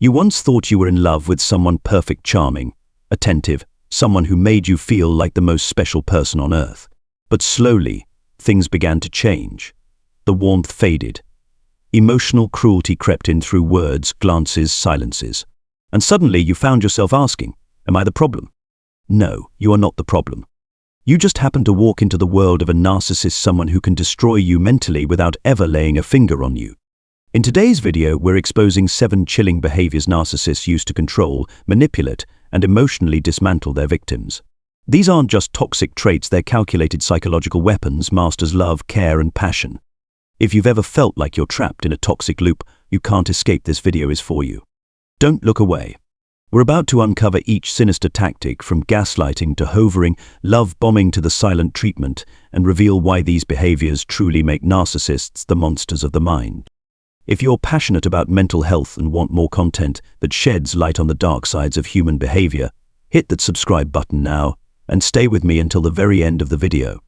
You once thought you were in love with someone perfect, charming, attentive, someone who made you feel like the most special person on earth. But slowly, things began to change. The warmth faded. Emotional cruelty crept in through words, glances, silences. And suddenly you found yourself asking, am I the problem? No, you are not the problem. You just happen to walk into the world of a narcissist, someone who can destroy you mentally without ever laying a finger on you. In today's video, we're exposing 7 chilling behaviors narcissists use to control, manipulate, and emotionally dismantle their victims. These aren't just toxic traits, they're calculated psychological weapons, masters love, care, and passion. If you've ever felt like you're trapped in a toxic loop, you can't escape. This video is for you. Don't look away. We're about to uncover each sinister tactic, from gaslighting to hoovering, love bombing to the silent treatment, and reveal why these behaviors truly make narcissists the monsters of the mind. If you're passionate about mental health and want more content that sheds light on the dark sides of human behavior, hit that subscribe button now and stay with me until the very end of the video.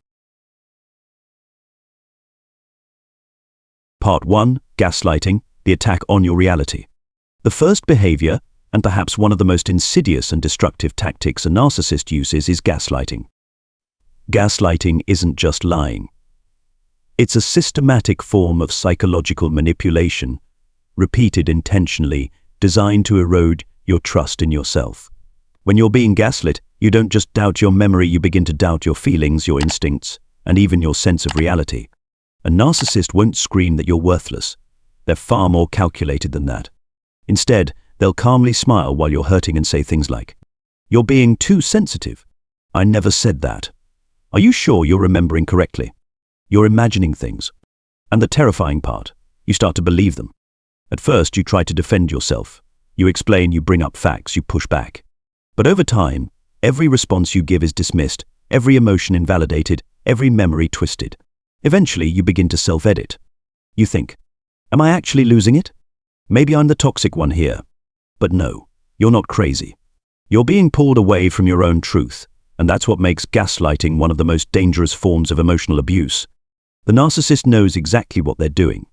Part 1. Gaslighting, the attack on your reality. The first behavior, and perhaps one of the most insidious and destructive tactics a narcissist uses, is gaslighting. Gaslighting isn't just lying. It's a systematic form of psychological manipulation, repeated intentionally, designed to erode your trust in yourself. When you're being gaslit, you don't just doubt your memory, you begin to doubt your feelings, your instincts, and even your sense of reality. A narcissist won't scream that you're worthless. They're far more calculated than that. Instead, they'll calmly smile while you're hurting and say things like, "You're being too sensitive. I never said that. Are you sure you're remembering correctly?" You're imagining things. And the terrifying part, you start to believe them. At first, you try to defend yourself. You explain, you bring up facts, you push back. But over time, every response you give is dismissed, every emotion invalidated, every memory twisted. Eventually, you begin to self-edit. You think, am I actually losing it? Maybe I'm the toxic one here. But no, you're not crazy. You're being pulled away from your own truth, and that's what makes gaslighting one of the most dangerous forms of emotional abuse. The narcissist knows exactly what they're doing.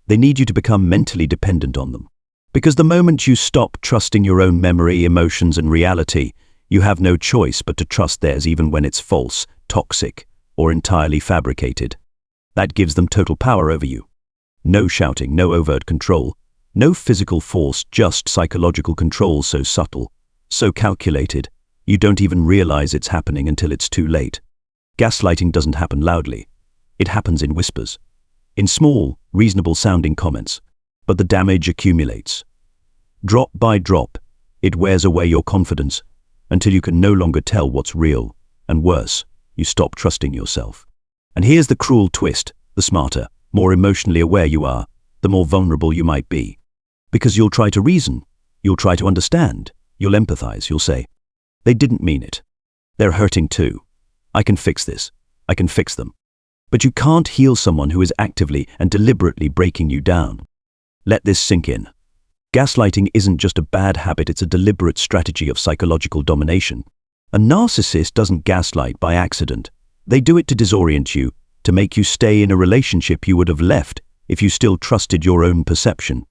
They need you to become mentally dependent on them. Because the moment you stop trusting your own memory, emotions, and reality, you have no choice but to trust theirs, even when it's false, toxic, or entirely fabricated. That gives them total power over you. No shouting, no overt control, no physical force, just psychological control, so subtle, so calculated, you don't even realize it's happening until it's too late. Gaslighting doesn't happen loudly. It happens in whispers, in small, reasonable-sounding comments, but the damage accumulates. Drop by drop, it wears away your confidence until you can no longer tell what's real, and worse, you stop trusting yourself. And here's the cruel twist: the smarter, more emotionally aware you are, the more vulnerable you might be. Because you'll try to reason, you'll try to understand, you'll empathize, you'll say, "They didn't mean it. They're hurting too. I can fix this. I can fix them." But you can't heal someone who is actively and deliberately breaking you down. Let this sink in. Gaslighting isn't just a bad habit, it's a deliberate strategy of psychological domination. A narcissist doesn't gaslight by accident. They do it to disorient you, to make you stay in a relationship you would have left if you still trusted your own perception.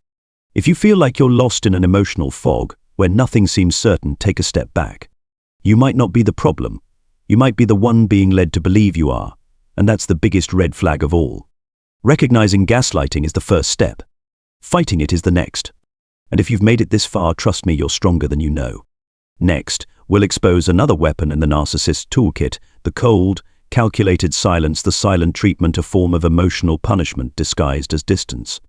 If you feel like you're lost in an emotional fog where nothing seems certain, take a step back. You might not be the problem. You might be the one being led to believe you are. And that's the biggest red flag of all. Recognizing gaslighting is the first step. Fighting it is the next. And if you've made it this far, trust me, you're stronger than you know. Next, we'll expose another weapon in the narcissist's toolkit: the cold, calculated silence, the silent treatment, a form of emotional punishment disguised as distance.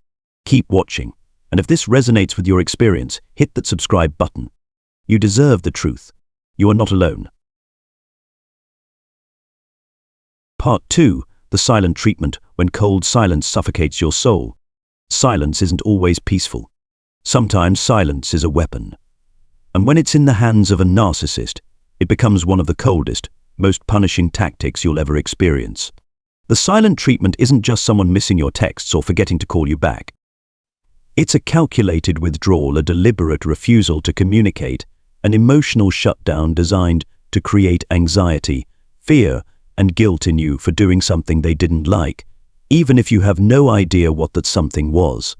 Keep watching, and if this resonates with your experience, hit that subscribe button. You deserve the truth. You are not alone. Part 2. The silent treatment, when cold silence suffocates your soul. Silence isn't always peaceful. Sometimes silence is a weapon. And when it's in the hands of a narcissist, it becomes one of the coldest, most punishing tactics you'll ever experience. The silent treatment isn't just someone missing your texts or forgetting to call you back. It's a calculated withdrawal, a deliberate refusal to communicate, an emotional shutdown designed to create anxiety, fear, and guilt in you for doing something they didn't like, even if you have no idea what that something was.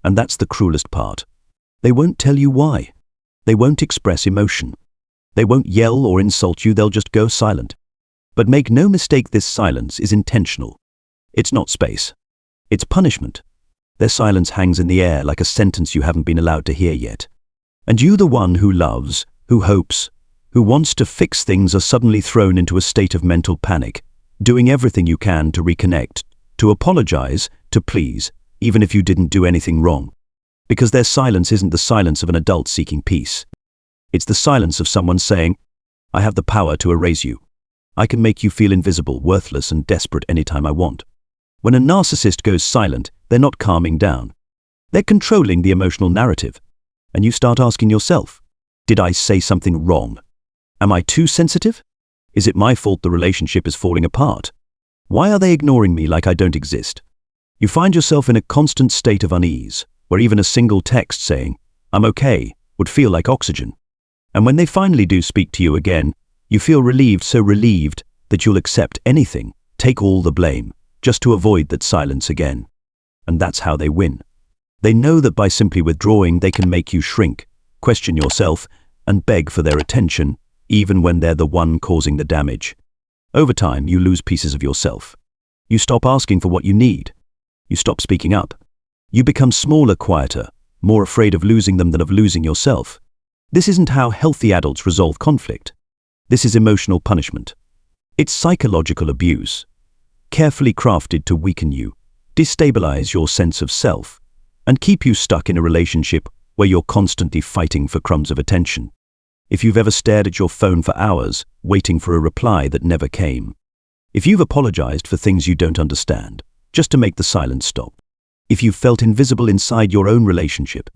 And that's the cruelest part. They won't tell you why. They won't express emotion. They won't yell or insult you, they'll just go silent. But make no mistake, this silence is intentional. It's not space. It's punishment. Their silence hangs in the air like a sentence you haven't been allowed to hear yet. And you, the one who loves, who hopes, who wants to fix things, are suddenly thrown into a state of mental panic, doing everything you can to reconnect, to apologize, to please, even if you didn't do anything wrong. Because their silence isn't the silence of an adult seeking peace. It's the silence of someone saying, I have the power to erase you. I can make you feel invisible, worthless, and desperate anytime I want. When a narcissist goes silent, they're not calming down. They're controlling the emotional narrative. And you start asking yourself, did I say something wrong? Am I too sensitive? Is it my fault the relationship is falling apart? Why are they ignoring me like I don't exist? You find yourself in a constant state of unease, where even a single text saying, I'm okay, would feel like oxygen. And when they finally do speak to you again, you feel relieved, so relieved that you'll accept anything, take all the blame, just to avoid that silence again. And that's how they win. They know that by simply withdrawing, they can make you shrink, question yourself, and beg for their attention, even when they're the one causing the damage. Over time, you lose pieces of yourself. You stop asking for what you need. You stop speaking up. You become smaller, quieter, more afraid of losing them than of losing yourself. This isn't how healthy adults resolve conflict. This is emotional punishment. It's psychological abuse, carefully crafted to weaken you, destabilize your sense of self, and keep you stuck in a relationship where you're constantly fighting for crumbs of attention. If you've ever stared at your phone for hours, waiting for a reply that never came. If you've apologized for things you don't understand, just to make the silence stop. If you've felt invisible inside your own relationship,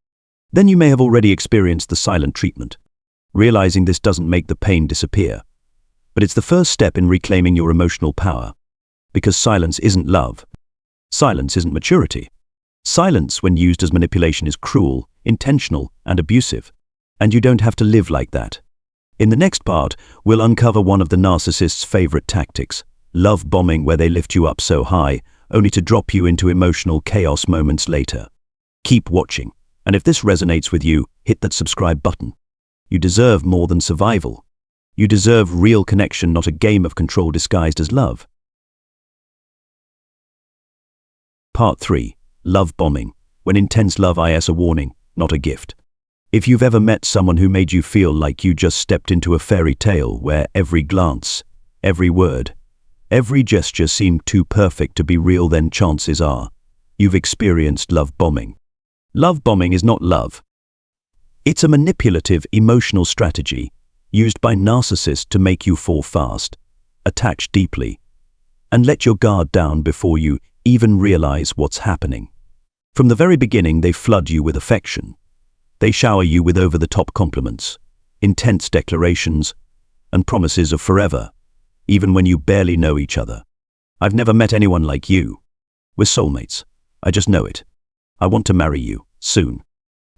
then you may have already experienced the silent treatment. Realizing this doesn't make the pain disappear, but it's the first step in reclaiming your emotional power. Because silence isn't love. Silence isn't maturity. Silence, when used as manipulation, is cruel, intentional, and abusive. And you don't have to live like that. In the next part, we'll uncover one of the narcissist's favorite tactics, love bombing, where they lift you up so high, only to drop you into emotional chaos moments later. Keep watching, and if this resonates with you, hit that subscribe button. You deserve more than survival. You deserve real connection, not a game of control disguised as love. Part 3. Love bombing, when intense love is a warning, not a gift. If you've ever met someone who made you feel like you just stepped into a fairy tale where every glance, every word, every gesture seemed too perfect to be real, then chances are you've experienced love bombing. Love bombing is not love. It's a manipulative emotional strategy used by narcissists to make you fall fast, attach deeply, and let your guard down before you even realize what's happening. From the very beginning, they flood you with affection. They shower you with over-the-top compliments, intense declarations, and promises of forever, even when you barely know each other. I've never met anyone like you. We're soulmates. I just know it. I want to marry you, soon.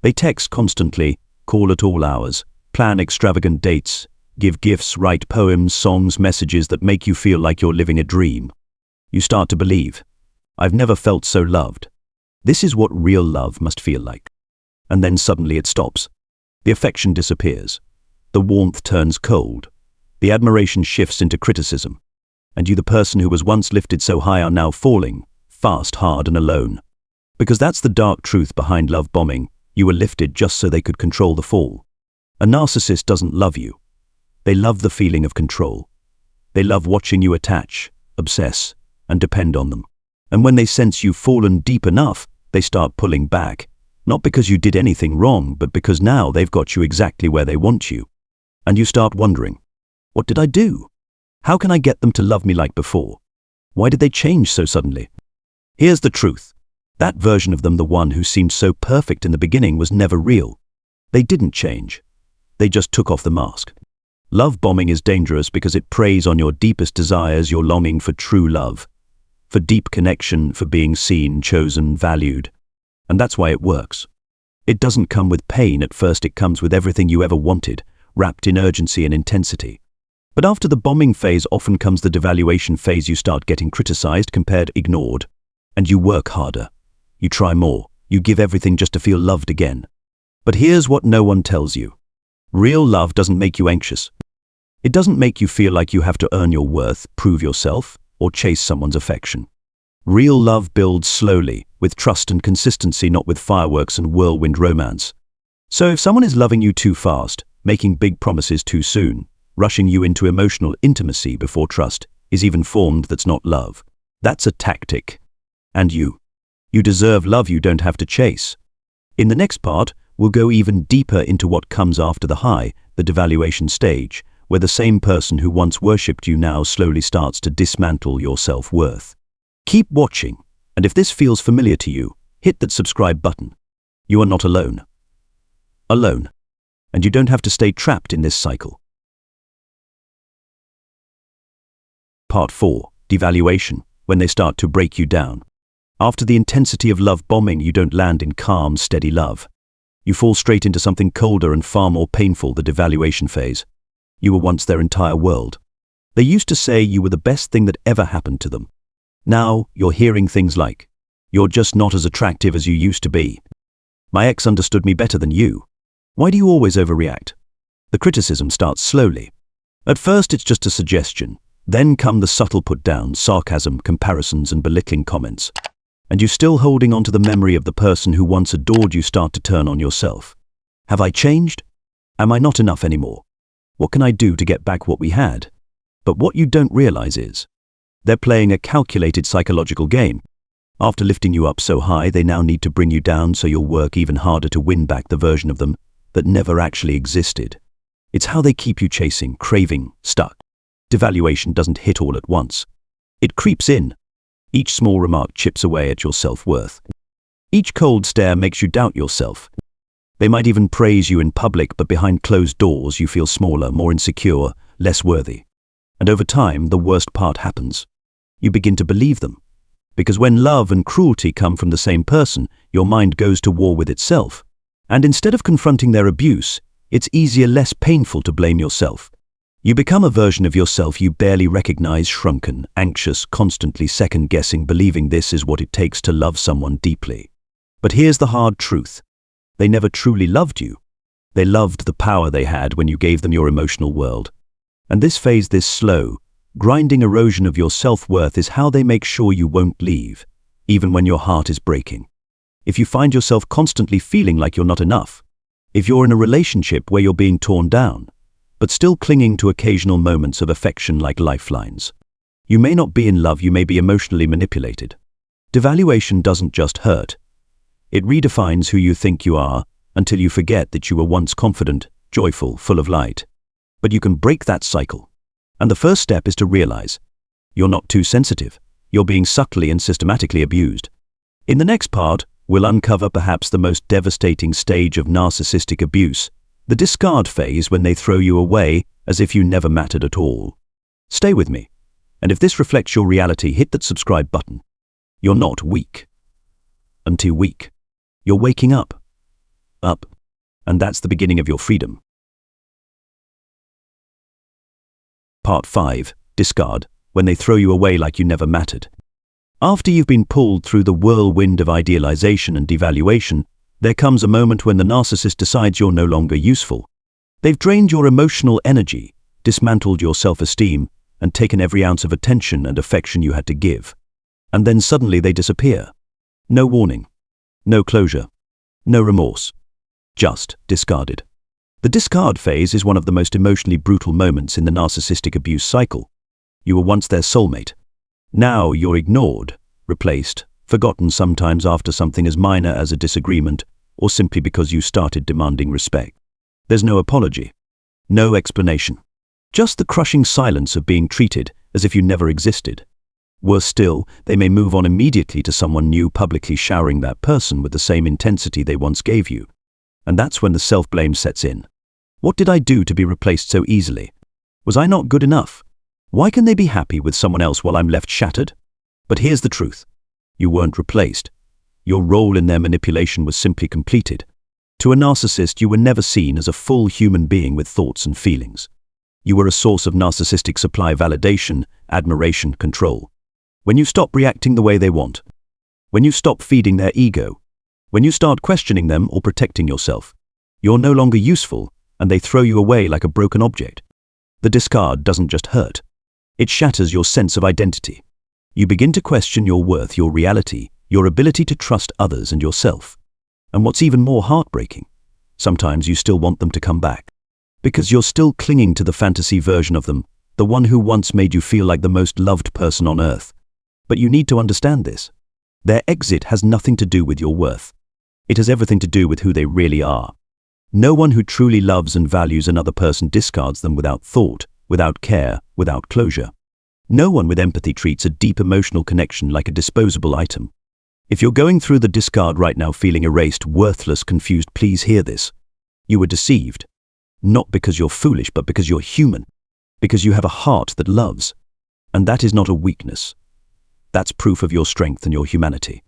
They text constantly, call at all hours, plan extravagant dates, give gifts, write poems, songs, messages that make you feel like you're living a dream. You start to believe, I've never felt so loved. This is what real love must feel like. And then suddenly it stops. The affection disappears. The warmth turns cold. The admiration shifts into criticism. And you, the person who was once lifted so high, are now falling, fast, hard, and alone. Because that's the dark truth behind love bombing. You were lifted just so they could control the fall. A narcissist doesn't love you. They love the feeling of control. They love watching you attach, obsess, and depend on them. And when they sense you've fallen deep enough, they start pulling back. Not because you did anything wrong, but because now they've got you exactly where they want you. And you start wondering, what did I do? How can I get them to love me like before? Why did they change so suddenly? Here's the truth. That version of them, the one who seemed so perfect in the beginning, was never real. They didn't change. They just took off the mask. Love bombing is dangerous because it preys on your deepest desires, your longing for true love, for deep connection, for being seen, chosen, valued. And that's why it works. It doesn't come with pain at first, it comes with everything you ever wanted, wrapped in urgency and intensity. But after the bombing phase often comes the devaluation phase. You start getting criticized, compared, ignored, and you work harder. You try more. You give everything just to feel loved again. But here's what no one tells you. Real love doesn't make you anxious. It doesn't make you feel like you have to earn your worth, prove yourself, or chase someone's affection. Real love builds slowly, with trust and consistency, not with fireworks and whirlwind romance. So if someone is loving you too fast, making big promises too soon, rushing you into emotional intimacy before trust is even formed, that's not love. That's a tactic. And you deserve love you don't have to chase. In the next part, we'll go even deeper into what comes after the high, the devaluation stage, where the same person who once worshipped you now slowly starts to dismantle your self-worth. Keep watching, and if this feels familiar to you, hit that subscribe button. You are not alone. And you don't have to stay trapped in this cycle. Part 4. Devaluation, when they start to break you down. After the intensity of love bombing, you don't land in calm, steady love. You fall straight into something colder and far more painful, the devaluation phase. You were once their entire world. They used to say you were the best thing that ever happened to them. Now, you're hearing things like, "You're just not as attractive as you used to be. My ex understood me better than you. Why do you always overreact?" The criticism starts slowly. At first, it's just a suggestion. Then come the subtle put-downs, sarcasm, comparisons, and belittling comments. And you, still holding on to the memory of the person who once adored you, start to turn on yourself. Have I changed? Am I not enough anymore? What can I do to get back what we had? But what you don't realize is, they're playing a calculated psychological game. After lifting you up so high, they now need to bring you down, so you'll work even harder to win back the version of them that never actually existed. It's how they keep you chasing, craving, stuck. Devaluation doesn't hit all at once. It creeps in. Each small remark chips away at your self-worth. Each cold stare makes you doubt yourself. They might even praise you in public, but behind closed doors you feel smaller, more insecure, less worthy. And over time, the worst part happens. You begin to believe them. Because when love and cruelty come from the same person, your mind goes to war with itself. And instead of confronting their abuse, it's easier, less painful to blame yourself. You become a version of yourself you barely recognize, shrunken, anxious, constantly second-guessing, believing this is what it takes to love someone deeply. But here's the hard truth. They never truly loved you. They loved the power they had when you gave them your emotional world. And this phase, this slow, grinding erosion of your self-worth, is how they make sure you won't leave, even when your heart is breaking. If you find yourself constantly feeling like you're not enough, if you're in a relationship where you're being torn down, but still clinging to occasional moments of affection like lifelines, you may not be in love, you may be emotionally manipulated. Devaluation doesn't just hurt. It redefines who you think you are until you forget that you were once confident, joyful, full of light. But you can break that cycle. And the first step is to realize you're not too sensitive. You're being subtly and systematically abused. In the next part, we'll uncover perhaps the most devastating stage of narcissistic abuse, the discard phase, when they throw you away as if you never mattered at all. Stay with me. And if this reflects your reality, hit that subscribe button. You're not weak. I'm too weak. You're waking up. And that's the beginning of your freedom. Part 5. Discard, when they throw you away like you never mattered. After you've been pulled through the whirlwind of idealization and devaluation, there comes a moment when the narcissist decides you're no longer useful. They've drained your emotional energy, dismantled your self-esteem, and taken every ounce of attention and affection you had to give. And then suddenly they disappear. No warning. No closure. No remorse. Just discarded. The discard phase is one of the most emotionally brutal moments in the narcissistic abuse cycle. You were once their soulmate. Now you're ignored, replaced, forgotten, sometimes after something as minor as a disagreement, or simply because you started demanding respect. There's no apology. No explanation. Just the crushing silence of being treated as if you never existed. Worse still, they may move on immediately to someone new, publicly showering that person with the same intensity they once gave you. And that's when the self-blame sets in. What did I do to be replaced so easily? Was I not good enough? Why can they be happy with someone else while I'm left shattered? But here's the truth. You weren't replaced. Your role in their manipulation was simply completed. To a narcissist, you were never seen as a full human being with thoughts and feelings. You were a source of narcissistic supply, validation, admiration, control. When you stop reacting the way they want, when you stop feeding their ego, when you start questioning them or protecting yourself, You're no longer useful, and they throw you away like a broken object. The discard doesn't just hurt. It shatters your sense of identity. You begin to question your worth, your reality, your ability to trust others and yourself. And what's even more heartbreaking, sometimes you still want them to come back. Because you're still clinging to the fantasy version of them, the one who once made you feel like the most loved person on earth. But you need to understand this. Their exit has nothing to do with your worth. It has everything to do with who they really are. No one who truly loves and values another person discards them without thought, without care, without closure. No one with empathy treats a deep emotional connection like a disposable item. If you're going through the discard right now feeling erased, worthless, confused, please hear this. You were deceived. Not because you're foolish, but because you're human. Because you have a heart that loves. And that is not a weakness. That's proof of your strength and your humanity.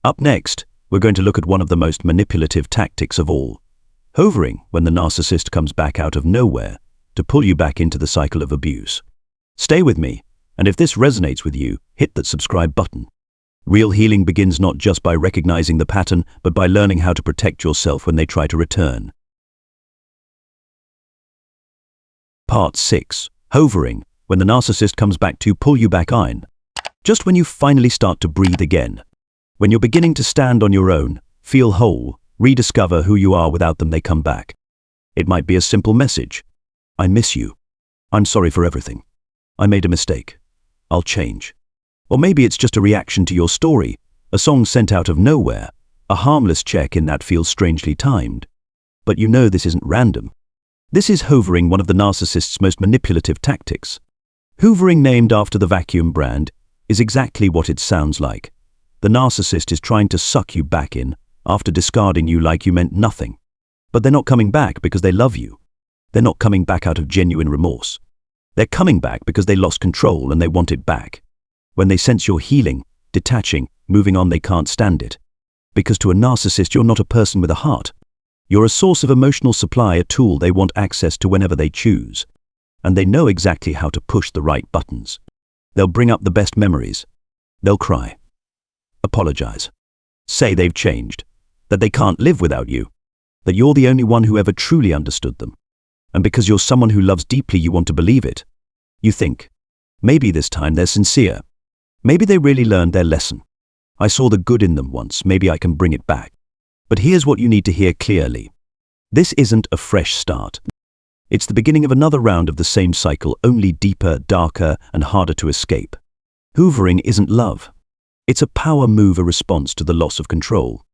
Up next, we're going to look at one of the most manipulative tactics of all. Hovering, when the narcissist comes back out of nowhere to pull you back into the cycle of abuse. Stay with me, and if this resonates with you, hit that subscribe button. Real healing begins not just by recognizing the pattern, but by learning how to protect yourself when they try to return. Part 6. Hovering, when the narcissist comes back to pull you back in. Just when you finally start to breathe again. When you're beginning to stand on your own, feel whole, rediscover who you are without them, they come back. It might be a simple message. I miss you. I'm sorry for everything. I made a mistake. I'll change. Or maybe it's just a reaction to your story, a song sent out of nowhere, a harmless check-in that feels strangely timed. But you know this isn't random. This is hovering, one of the narcissist's most manipulative tactics. Hoovering, named after the vacuum brand, is exactly what it sounds like. The narcissist is trying to suck you back in after discarding you like you meant nothing. But they're not coming back because they love you. They're not coming back out of genuine remorse. They're coming back because they lost control and they want it back. When they sense you're healing, detaching, moving on, they can't stand it. Because to a narcissist, you're not a person with a heart. You're a source of emotional supply, a tool they want access to whenever they choose. And they know exactly how to push the right buttons. They'll bring up the best memories. They'll cry. Apologize. Say they've changed. That they can't live without you. That you're the only one who ever truly understood them. And because you're someone who loves deeply, you want to believe it. You think, maybe this time they're sincere. Maybe they really learned their lesson. I saw the good in them once, maybe I can bring it back. But here's what you need to hear clearly. This isn't a fresh start. It's the beginning of another round of the same cycle, only deeper, darker, and harder to escape. Hoovering isn't love. It's a power move, a response to the loss of control.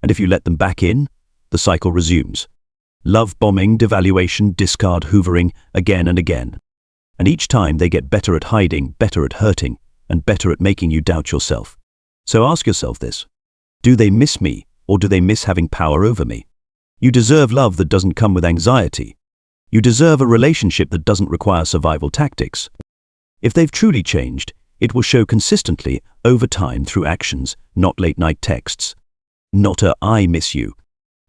And if you let them back in, the cycle resumes. Love bombing, devaluation, discard, hoovering, again and again. And each time they get better at hiding, better at hurting, and better at making you doubt yourself. So ask yourself this. Do they miss me, or do they miss having power over me? You deserve love that doesn't come with anxiety. You deserve a relationship that doesn't require survival tactics. If they've truly changed, it will show consistently, over time, through actions, not late-night texts. Not a "I miss you."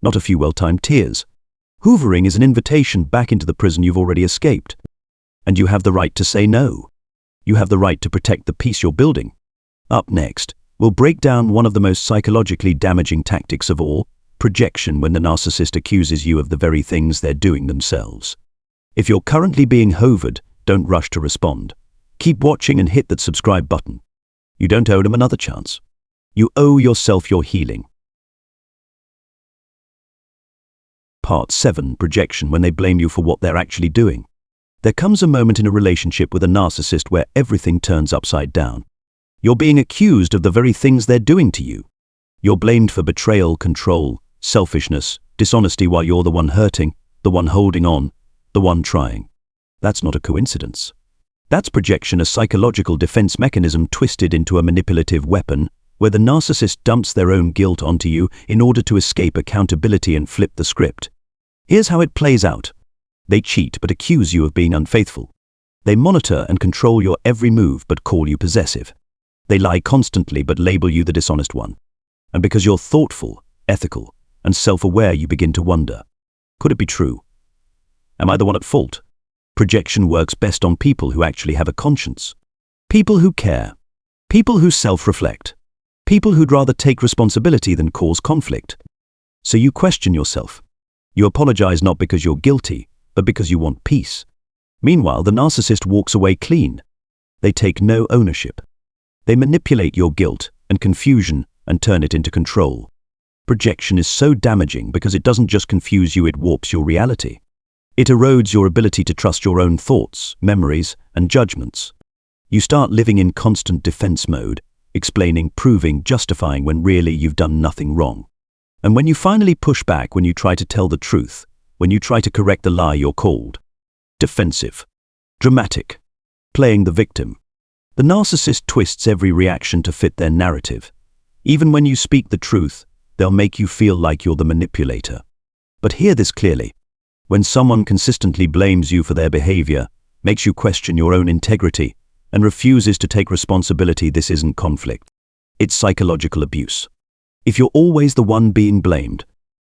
Not a few well-timed tears. Hoovering is an invitation back into the prison you've already escaped. And you have the right to say no. You have the right to protect the peace you're building. Up next, we'll break down one of the most psychologically damaging tactics of all, projection, when the narcissist accuses you of the very things they're doing themselves. If you're currently being hovered, don't rush to respond. Keep watching and hit that subscribe button. You don't owe them another chance. You owe yourself your healing. Part 7. Projection, when they blame you for what they're actually doing. There comes a moment in a relationship with a narcissist where everything turns upside down. You're being accused of the very things they're doing to you. You're blamed for betrayal, control, selfishness, dishonesty, while you're the one hurting, the one holding on, the one trying. That's not a coincidence. That's projection, a psychological defense mechanism twisted into a manipulative weapon, where the narcissist dumps their own guilt onto you in order to escape accountability and flip the script. Here's how it plays out. They cheat but accuse you of being unfaithful. They monitor and control your every move but call you possessive. They lie constantly but label you the dishonest one. And because you're thoughtful, ethical, and self-aware, you begin to wonder, could it be true? Am I the one at fault? Projection works best on people who actually have a conscience. People who care. People who self-reflect. People who'd rather take responsibility than cause conflict. So you question yourself. You apologize not because you're guilty, but because you want peace. Meanwhile, the narcissist walks away clean. They take no ownership. They manipulate your guilt and confusion and turn it into control. Projection is so damaging because it doesn't just confuse you, it warps your reality. It erodes your ability to trust your own thoughts, memories, and judgments. You start living in constant defense mode, explaining, proving, justifying when really you've done nothing wrong. And when you finally push back, when you try to tell the truth, when you try to correct the lie, you're called defensive, dramatic, playing the victim. The narcissist twists every reaction to fit their narrative. Even when you speak the truth, they'll make you feel like you're the manipulator. But hear this clearly. When someone consistently blames you for their behavior, makes you question your own integrity, and refuses to take responsibility, this isn't conflict. It's psychological abuse. If you're always the one being blamed,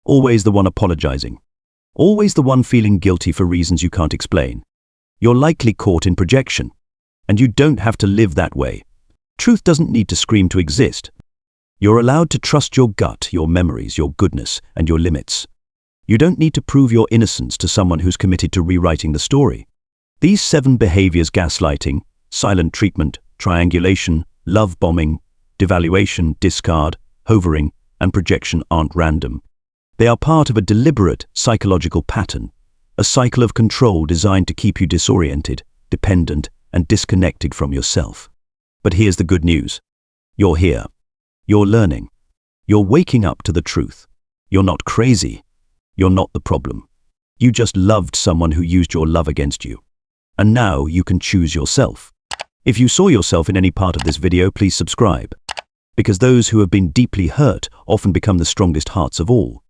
always the one apologizing, always the one feeling guilty for reasons you can't explain, you're likely caught in projection. And you don't have to live that way. Truth doesn't need to scream to exist. You're allowed to trust your gut, your memories, your goodness, and your limits. You don't need to prove your innocence to someone who's committed to rewriting the story. These 7 behaviors: gaslighting, silent treatment, triangulation, love bombing, devaluation, discard, hovering, and projection aren't random. They are part of a deliberate psychological pattern, a cycle of control designed to keep you disoriented, dependent, and disconnected from yourself. But here's the good news. You're here. You're learning. You're waking up to the truth. You're not crazy. You're not the problem. You just loved someone who used your love against you. And now you can choose yourself. If you saw yourself in any part of this video, please subscribe. Because those who have been deeply hurt often become the strongest hearts of all.